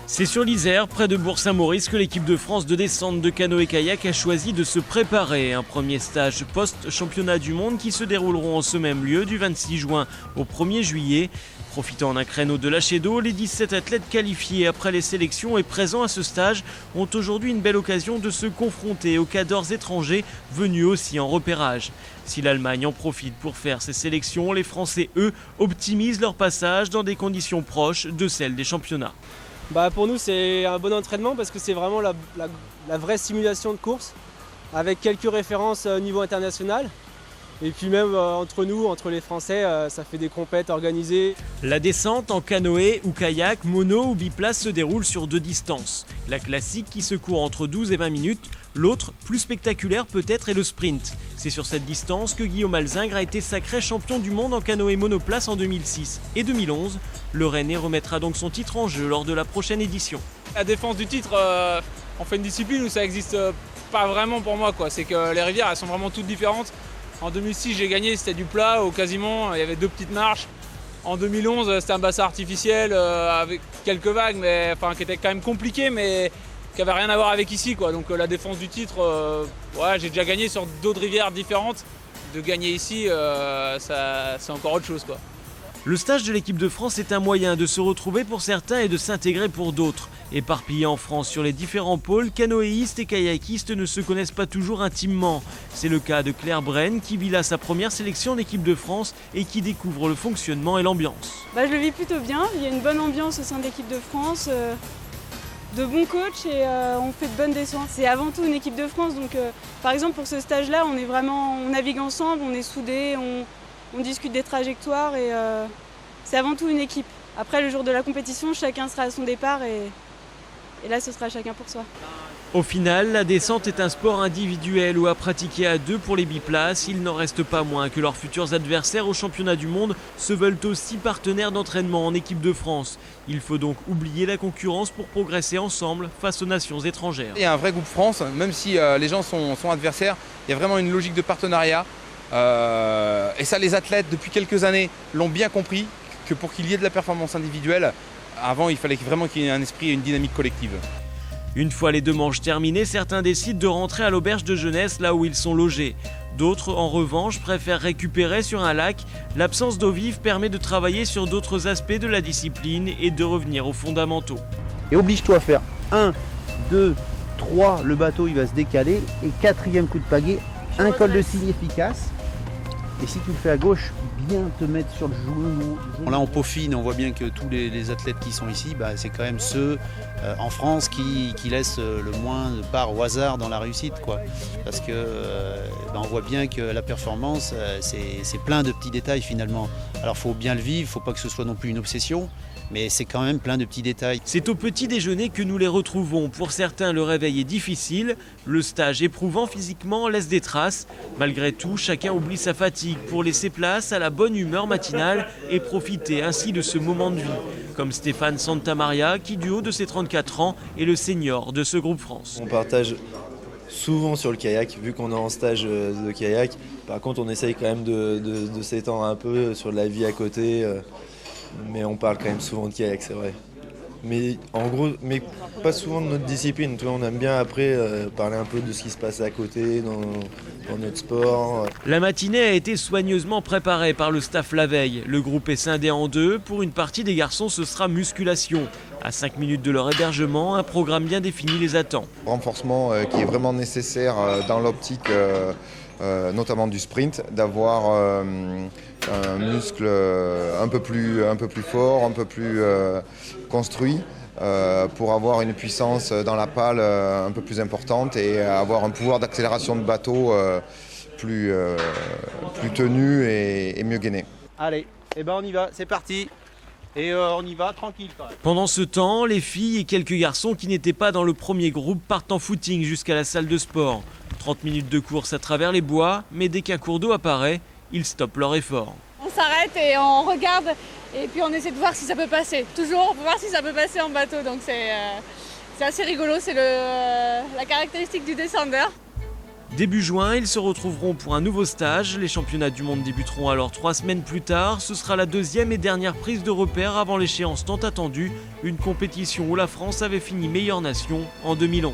C'est sur l'Isère, près de Bourg-Saint-Maurice, que l'équipe de France de descente de canoë-kayak a choisi de se préparer. Un premier stage post-championnat du monde qui se dérouleront en ce même lieu du 26 juin au 1er juillet. Profitant d'un créneau de lâcher d'eau, les 17 athlètes qualifiés après les sélections et présents à ce stage ont aujourd'hui une belle occasion de se confronter aux cadors étrangers venus aussi en repérage. Si l'Allemagne en profite pour faire ses sélections, les Français, eux, optimisent leur passage dans des conditions proches de celles des championnats. Pour nous, c'est un bon entraînement parce que c'est vraiment la vraie simulation de course avec quelques références au niveau international. Et puis même entre nous, entre les Français, ça fait des compètes organisées. La descente en canoë ou kayak, mono ou biplace se déroule sur 2 distances. La classique qui se court entre 12 et 20 minutes, l'autre, plus spectaculaire peut-être, est le sprint. C'est sur cette distance que Guillaume Alzingre a été sacré champion du monde en canoë monoplace en 2006 et 2011. Le Rennais remettra donc son titre en jeu lors de la prochaine édition. La défense du titre, on fait une discipline où ça n'existe pas vraiment pour moi, quoi. C'est que les rivières, elles sont vraiment toutes différentes. En 2006, j'ai gagné, c'était du plat ou quasiment, il y avait 2 petites marches. En 2011, c'était un bassin artificiel avec quelques vagues, mais qui était quand même compliqué, mais qui n'avait rien à voir avec ici, quoi. Donc la défense du titre, j'ai déjà gagné sur d'autres rivières différentes. De gagner ici, c'est encore autre chose, quoi. Le stage de l'équipe de France est un moyen de se retrouver pour certains et de s'intégrer pour d'autres. Éparpillés en France sur les différents pôles, canoïstes et kayakistes ne se connaissent pas toujours intimement. C'est le cas de Claire Brenne qui vit là sa première sélection d'équipe de France et qui découvre le fonctionnement et l'ambiance. Je le vis plutôt bien, il y a une bonne ambiance au sein de l'équipe de France, de bons coachs et on fait de bonnes descentes. C'est avant tout une équipe de France, donc par exemple pour ce stage-là, on navigue ensemble, on est soudés, on discute des trajectoires et c'est avant tout une équipe. Après, le jour de la compétition, chacun sera à son départ et là, ce sera chacun pour soi. Au final, la descente est un sport individuel ou à pratiquer à 2 pour les biplaces. Il n'en reste pas moins que leurs futurs adversaires au championnat du monde se veulent aussi partenaires d'entraînement en équipe de France. Il faut donc oublier la concurrence pour progresser ensemble face aux nations étrangères. Il y a un vrai groupe France, même si les gens sont adversaires, il y a vraiment une logique de partenariat. Et ça, les athlètes, depuis quelques années, l'ont bien compris, que pour qu'il y ait de la performance individuelle, avant, il fallait vraiment qu'il y ait un esprit et une dynamique collective. Une fois les 2 manches terminées, certains décident de rentrer à l'auberge de jeunesse là où ils sont logés. D'autres, en revanche, préfèrent récupérer sur un lac. L'absence d'eau vive permet de travailler sur d'autres aspects de la discipline et de revenir aux fondamentaux. Et oblige-toi à faire 1, 2, 3, le bateau il va se décaler et 4e coup de pagaie, un col de cygne efficace. Et si tu le fais à gauche, bien te mettre sur le genou. Là on peaufine, on voit bien que tous les athlètes qui sont ici, c'est quand même ceux en France qui laissent le moins de part au hasard dans la réussite, quoi. Parce que on voit bien que la performance, c'est plein de petits détails finalement. Alors il faut bien le vivre, il ne faut pas que ce soit non plus une obsession. Mais c'est quand même plein de petits détails. C'est au petit déjeuner que nous les retrouvons. Pour certains, le réveil est difficile. Le stage éprouvant physiquement laisse des traces. Malgré tout, chacun oublie sa fatigue pour laisser place à la bonne humeur matinale et profiter ainsi de ce moment de vie. Comme Stéphane Santamaria, qui du haut de ses 34 ans est le senior de ce groupe France. On partage souvent sur le kayak, vu qu'on est en stage de kayak. Par contre, on essaye quand même de s'étendre un peu sur la vie à côté. Mais on parle quand même souvent de kayak, c'est vrai. Mais en gros, pas souvent de notre discipline. On aime bien après parler un peu de ce qui se passe à côté, dans notre sport. La matinée a été soigneusement préparée par le staff la veille. Le groupe est scindé en 2. Pour une partie des garçons, ce sera musculation. À 5 minutes de leur hébergement, un programme bien défini les attend. Renforcement qui est vraiment nécessaire dans l'optique notamment du sprint, d'avoir un muscle un peu plus fort, un peu plus construit pour avoir une puissance dans la pale un peu plus importante et avoir un pouvoir d'accélération de bateau plus tenu et mieux gainé. Allez, on y va, c'est parti. Et on y va tranquille quand même. Pendant ce temps, les filles et quelques garçons qui n'étaient pas dans le premier groupe partent en footing jusqu'à la salle de sport. 30 minutes de course à travers les bois, mais dès qu'un cours d'eau apparaît, ils stoppent leur effort. On s'arrête et on regarde et puis on essaie de voir si ça peut passer. Toujours pour voir si ça peut passer en bateau, donc c'est assez rigolo, c'est la caractéristique du descendeur. Début juin, ils se retrouveront pour un nouveau stage. Les championnats du monde débuteront alors 3 semaines plus tard. Ce sera la deuxième et dernière prise de repère avant l'échéance tant attendue, une compétition où la France avait fini meilleure nation en 2011.